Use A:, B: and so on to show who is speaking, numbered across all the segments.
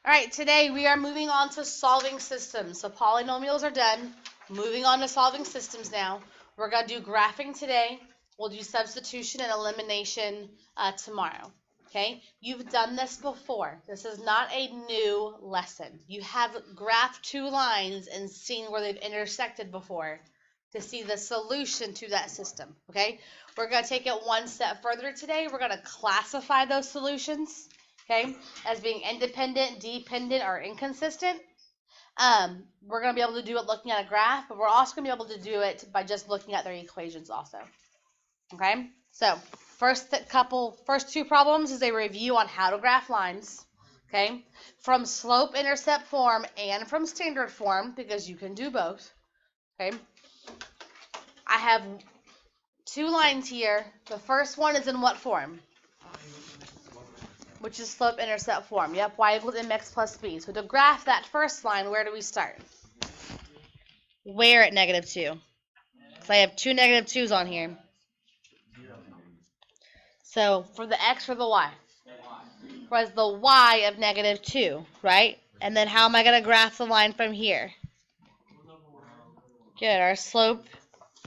A: All right, today we are moving on to solving systems. So polynomials are done. Moving on to solving systems now. We're going to do graphing today. We'll do substitution and elimination tomorrow. Okay, you've done this before. This is not a new lesson. You have graphed two lines and seen where they've intersected before to see the solution to that system. Okay, we're going to take it one step further today. We're going to classify those solutions, okay, as being independent, dependent, or inconsistent. We're going to be able to do it looking at a graph, but we're also going to be able to do it by just looking at their equations also. Okay, so first two problems is a review on how to graph lines. Okay, from slope-intercept form and from standard form, because you can do both. Okay, I have two lines here. The first one is in what form? Which is slope-intercept form. Yep, y equals mx plus b. So to graph that first line, where do we start? Where at -2? So I have two -2's on here. So for the x or the y? Whereas the y of -2, right? And then how am I going to graph the line from here? Good, our slope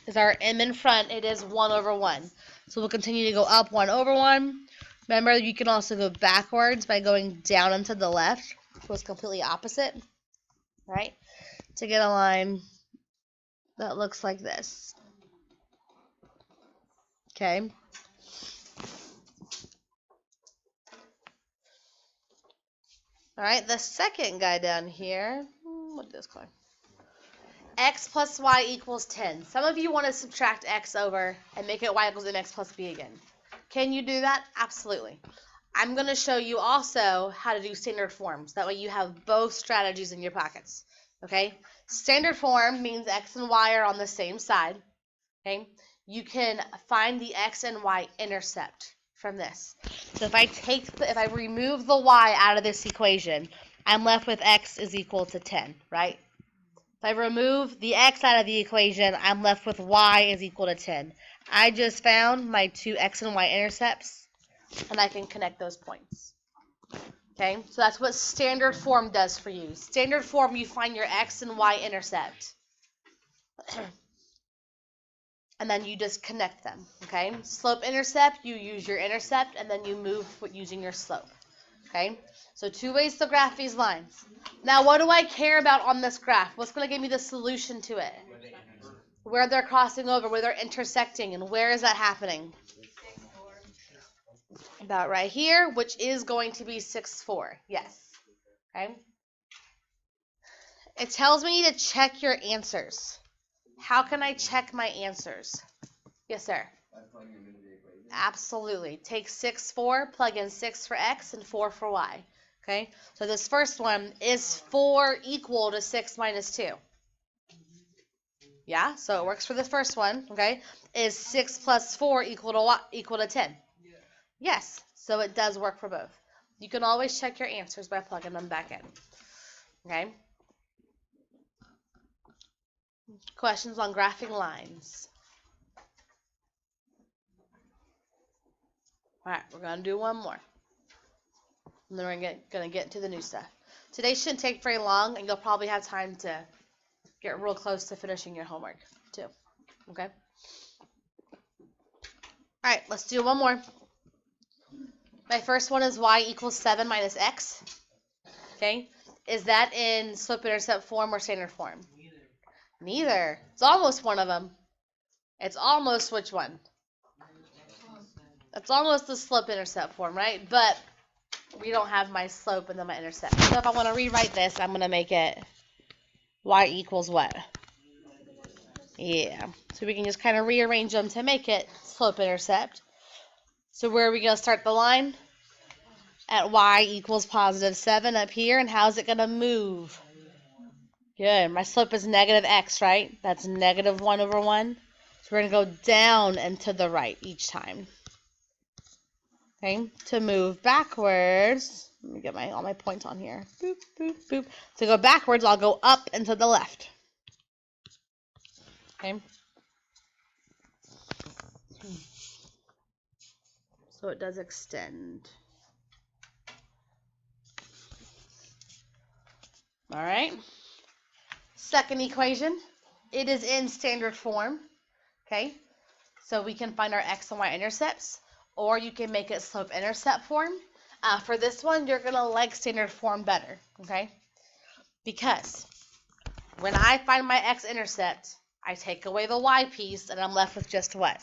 A: is our m in front. It is 1 over 1. So we'll continue to go up 1 over 1. Remember, you can also go backwards by going down and to the left. So it's completely opposite, right? To get a line that looks like this. Okay. All right, the second guy down here, what did this call? X plus y equals 10. Some of you want to subtract x over and make it y equals mx plus b again. Can you do that? Absolutely. I'm going to show you also how to do standard forms. That way you have both strategies in your pockets. Okay? Standard form means x and y are on the same side. Okay? You can find the x and y intercept from this. So if I remove the y out of this equation, I'm left with x is equal to 10, right? If I remove the x out of the equation, I'm left with y is equal to 10. I just found my two x and y intercepts, and I can connect those points. Okay, so that's what standard form does for you. Standard form, you find your x and y intercept. And then you just connect them, okay? Slope intercept, you use your intercept, and then you move using your slope, okay? So two ways to graph these lines. Now, what do I care about on this graph? What's going to give me the solution to it? Where they're crossing over, where they're intersecting, and where is that happening? About right here, which is going to be 6, 4. Yes, okay? It tells me to check your answers. How can I check my answers? Yes, sir. Absolutely. Take 6, 4, plug in 6 for x and 4 for y. Okay? So this first one is 4 equal to 6 minus 2. Yeah, so it works for the first one. Okay? Is 6 plus 4 equal to what? Equal to 10? Yes. So it does work for both. You can always check your answers by plugging them back in. Okay? Questions on graphing lines? All right, we're going to do one more. And then we're going to get into the new stuff. Today shouldn't take very long, and you'll probably have time to get real close to finishing your homework, too. Okay? All right, let's do one more. My first one is y equals 7 minus x. Okay? Is that in slope-intercept form or standard form? Neither. It's almost one of them. It's almost which one? It's almost the slope-intercept form, right? But we don't have my slope and then my intercept. So if I want to rewrite this, I'm going to make it y equals what? Yeah. So we can just kind of rearrange them to make it slope-intercept. So where are we going to start the line? At y equals positive 7 up here. And how's it going to move? Good. My slope is negative x, right? That's negative 1 over 1. So we're going to go down and to the right each time. Okay, to move backwards, let me get all my points on here. Boop, boop, boop. To go backwards, I'll go up and to the left. Okay. So it does extend. All right. Second equation, it is in standard form. Okay. So we can find our x and y intercepts, or you can make it slope-intercept form. For this one, you're going to like standard form better, okay? Because when I find my x-intercept, I take away the y piece, and I'm left with just what?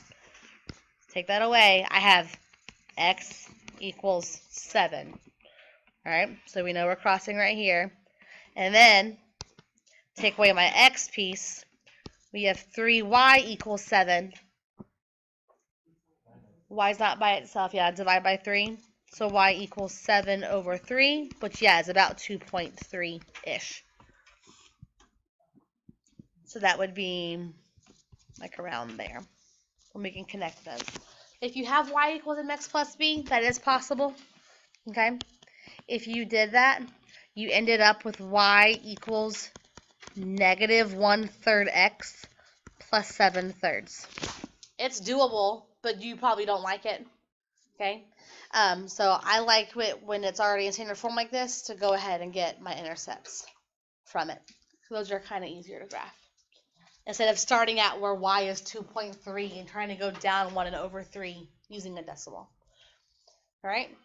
A: Take that away. I have x equals 7. All right, so we know we're crossing right here. And then take away my x piece. We have 3y equals 7. Y is not by itself. Yeah, divide by 3. So y equals 7 over 3, which, yeah, is about 2.3-ish. So that would be like around there. And we can connect those. If you have y equals mx plus b, that is possible. Okay? If you did that, you ended up with y equals negative 1/3 x plus 7/3. It's doable, but you probably don't like it. Okay? So I like it when it's already in standard form like this to go ahead and get my intercepts from it. Those are kind of easier to graph. Instead of starting at where y is 2.3 and trying to go down 1/3 using a decimal. All right?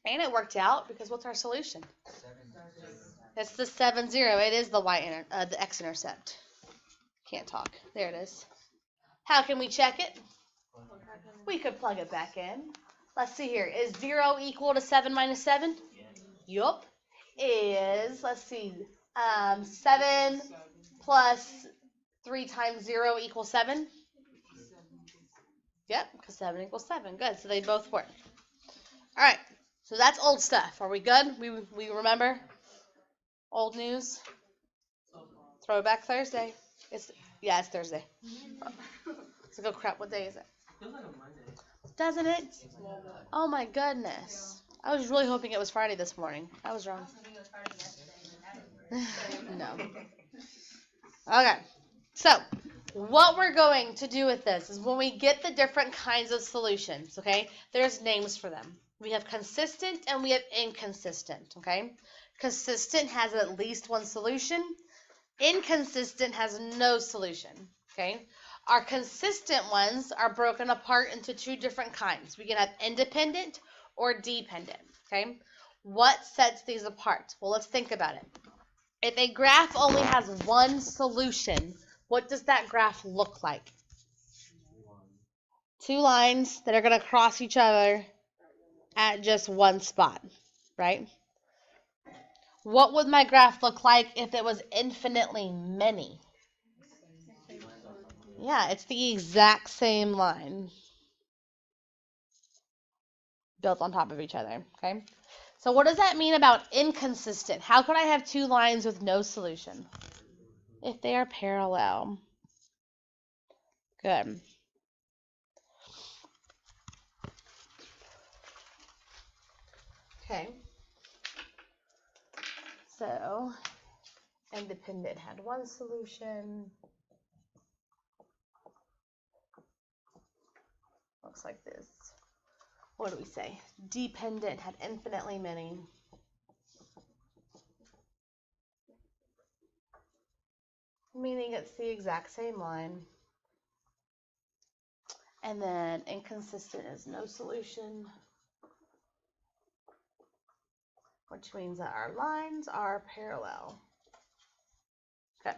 A: And it worked out because what's our solution? It's the 7, 0. It is the the x-intercept. Can't talk. There it is. How can we check it? We could plug it back in. Let's see here. Is 0 equal to 7 minus 7? Yup. Is, let's see, 7 plus 3 times 0 equals 7? Yep, because 7 equals 7. Good. So they both work. All right. So that's old stuff. Are we good? We remember? Old news? Throwback Thursday. It's Thursday. So go crap. What day is it? Doesn't it? Oh my goodness. I was really hoping it was Friday this morning. I was wrong. No. Okay. So, what we're going to do with this is when we get the different kinds of solutions, okay, there's names for them. We have consistent and we have inconsistent, okay? Consistent has at least one solution. Inconsistent has no solution, okay? Our consistent ones are broken apart into two different kinds. We can have independent or dependent, okay? What sets these apart? Well, let's think about it. If a graph only has one solution, what does that graph look like? Two lines that are going to cross each other at just one spot, right? What would my graph look like if it was infinitely many? Yeah, it's the exact same line built on top of each other, okay? So what does that mean about inconsistent? How could I have two lines with no solution? If they are parallel. Good. Okay. So, independent had one solution. Looks like this. What do we say? Dependent had infinitely many. Meaning it's the exact same line. And then inconsistent is no solution, which means that our lines are parallel. Okay.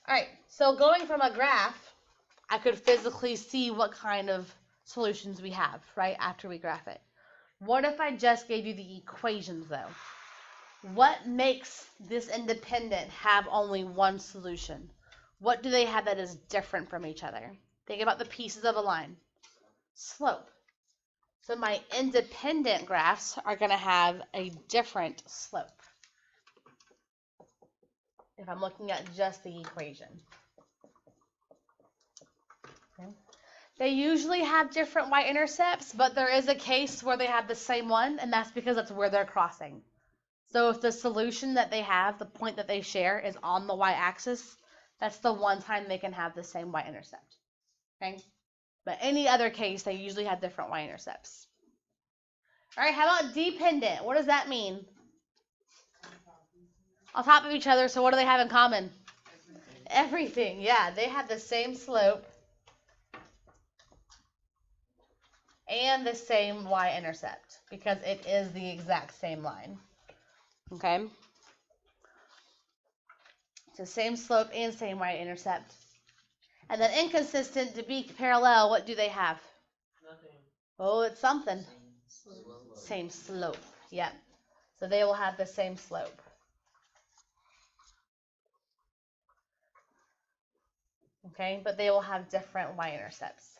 A: All right, so going from a graph, I could physically see what kind of solutions we have, right, after we graph it. What if I just gave you the equations, though? What makes this independent have only one solution? What do they have that is different from each other? Think about the pieces of a line. Slope. So my independent graphs are going to have a different slope if I'm looking at just the equation. Okay. They usually have different y-intercepts, but there is a case where they have the same one, and that's because that's where they're crossing. So if the solution that they have, the point that they share, is on the y-axis, that's the one time they can have the same y-intercept. Okay? But any other case, they usually have different y-intercepts. All right, how about dependent? What does that mean? On top of each other, so what do they have in common? Everything, yeah. They have the same slope and the same y-intercept because it is the exact same line. Okay? So same slope and same y-intercept. And then inconsistent, to be parallel, what do they have?
B: Nothing.
A: Oh, it's something. Same slope. Yep. So they will have the same slope. Okay, but they will have different y-intercepts.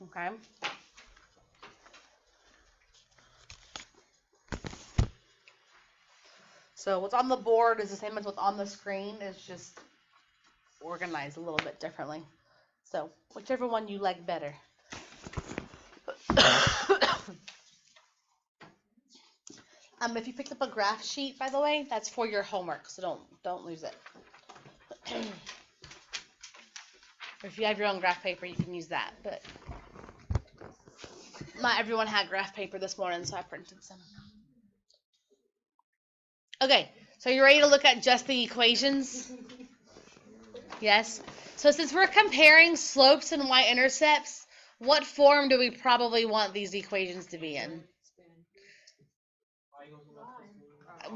A: Okay. So what's on the board is the same as what's on the screen. It's just organized a little bit differently. So whichever one you like better. If you picked up a graph sheet, by the way, that's for your homework, so don't lose it. Or if you have your own graph paper, you can use that. But not everyone had graph paper this morning, so I printed some. Okay, so you ready to look at just the equations? Yes. So since we're comparing slopes and y-intercepts, what form do we probably want these equations to be in?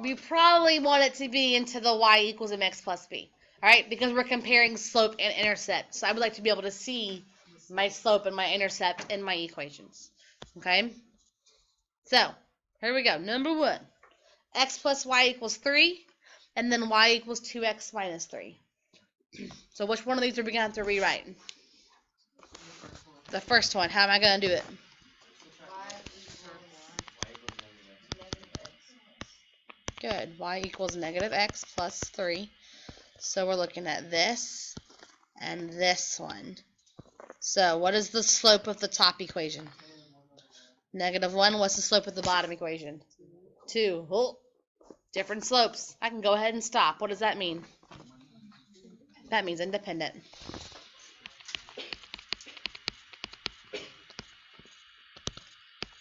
A: We probably want it to be into the y equals mx plus b. All right, because we're comparing slope and intercept. So I would like to be able to see my slope and my intercept in my equations. Okay? So, here we go. Number 1. X plus y equals 3, and then y equals 2x minus 3. So which one of these are we going to have to rewrite? The first one. How am I going to do it? Good. Y equals negative x plus 3. So we're looking at this and this one. So what is the slope of the top equation? Negative 1. What's the slope of the bottom equation? 2. Oh, different slopes. I can go ahead and stop. What does that mean? That means independent.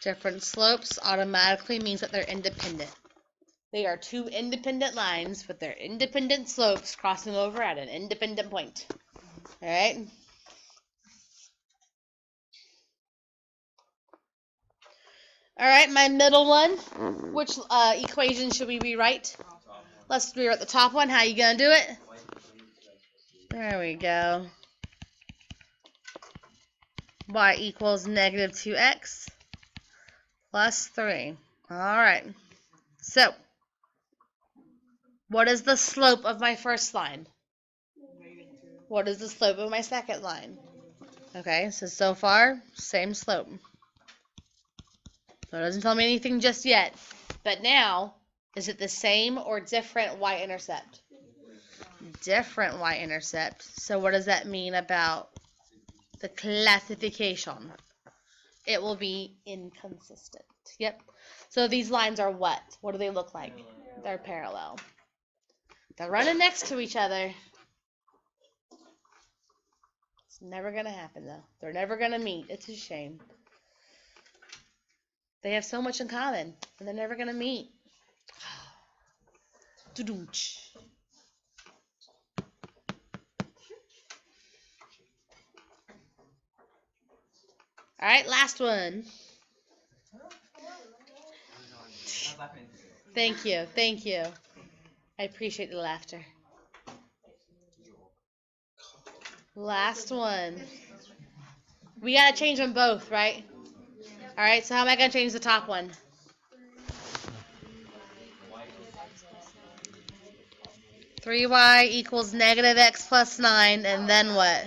A: Different slopes automatically means that they're independent. They are two independent lines with their independent slopes crossing over at an independent point. All right? All right, my middle one. Which equation should we rewrite? Let's rewrite the top one. How you going to do it? There we go. Y equals negative 2x plus 3. All right. So, what is the slope of my first line? What is the slope of my second line? Okay, so far, same slope. So it doesn't tell me anything just yet. But now, is it the same or different y-intercept? Different y-intercept. So what does that mean about the classification? It will be inconsistent. Yep. So these lines are what? What do they look like? They're parallel. They're running next to each other. It's never going to happen, though. They're never going to meet. It's a shame. They have so much in common, and they're never going to meet. All right, last one. Thank you. Thank you. I appreciate the laughter. Last one. We got to change them both, right? All right, so how am I going to change the top one? Three y equals negative x plus 9, and then what?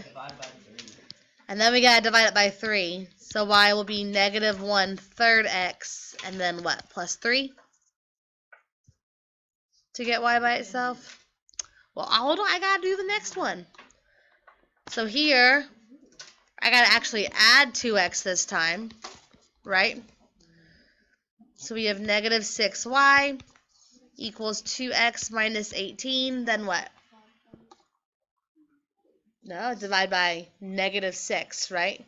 A: And then we got to divide it by 3. So y will be negative 1/3 x, and then what? Plus 3? To get y by itself? Well, hold on, I got to do the next one. So here, I got to actually add 2x this time, right? So we have negative 6y equals 2x minus 18, then what? No, divide by negative 6, right?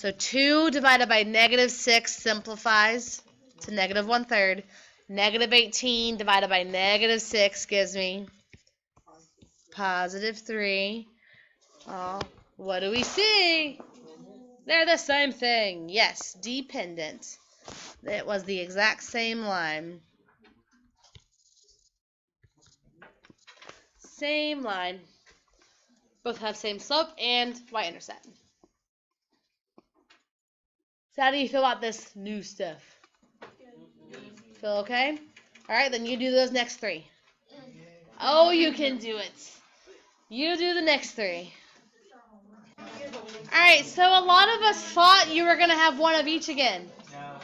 A: So 2 divided by negative 6 simplifies to negative 1/3. Negative 18 divided by negative 6 gives me positive 3. Oh, what do we see? They're the same thing. Yes, dependent. It was the exact same line. Same line. Both have same slope and y-intercept. So how do you feel about this new stuff? Feel okay? All right, then you do those next 3. Oh, you can do it. You do the next 3. All right, so a lot of us thought you were going to have one of each again,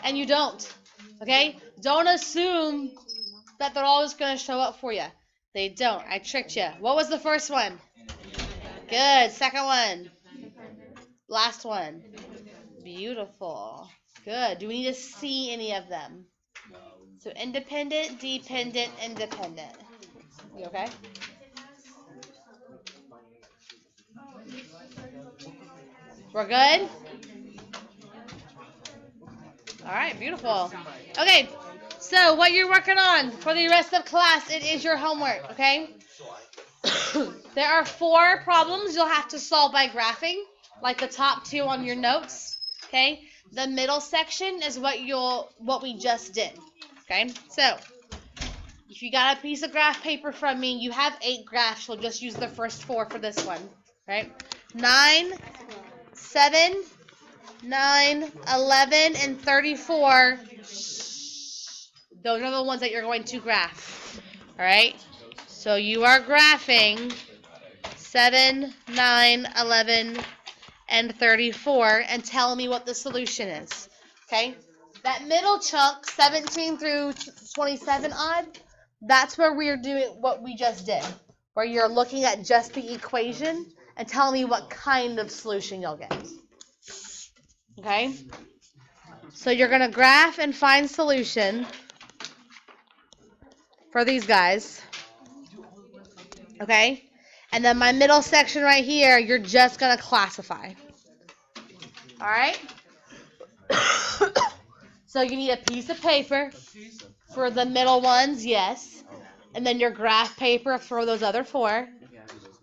A: and you don't. Okay? Don't assume that they're always going to show up for you. They don't. I tricked you. What was the first one? Good. Second one. Last one. Beautiful. Good. Do we need to see any of them? So independent, dependent, independent. You okay? We're good? All right, beautiful. Okay, so what you're working on for the rest of class, it is your homework, okay? There are 4 problems you'll have to solve by graphing, like the top 2 on your notes, okay? The middle section is what we just did, okay? So if you got a piece of graph paper from me, you have 8 graphs. We'll just use the first 4 for this one, right? 9, 7, 9, 11, and 34. Those are the ones that you're going to graph, all right? So you are graphing 7, 9, 11, and 34, and tell me what the solution is, okay? That middle chunk, 17 through 27 odd, that's where we're doing what we just did, where you're looking at just the equation and tell me what kind of solution you'll get, okay? So you're going to graph and find solution for these guys, okay? And then my middle section right here, you're just going to classify. All right? So you need a piece of paper for the middle ones, yes. And then your graph paper for those other 4.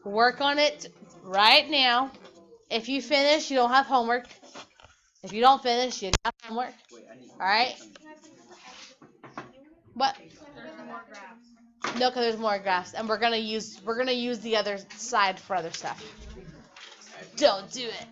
A: Work on it right now. If you finish, you don't have homework. If you don't finish, you got homework. All right? What? No, because there's more graphs, and we're gonna use the other side for other stuff. Don't do it.